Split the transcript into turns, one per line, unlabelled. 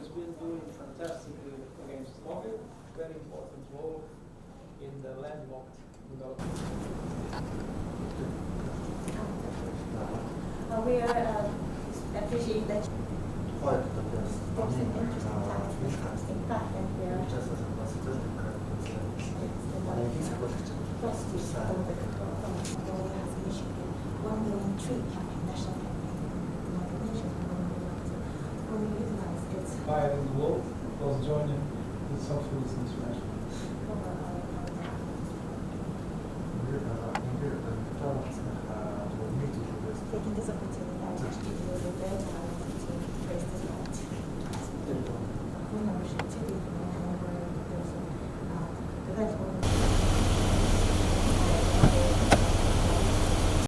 has been doing fantastically against COVID. Very important role in the landlocked development.
We appreciate that. There's an interesting time, interesting fact that we are prostitutes over the from Michigan, 1 million tree campaign, national campaign, United Nations, when we utilize its
Fire in the World was joining the South Phillies International.
Taking this opportunity, I actually was a very talented to praise the Lord. Who knows, to be the event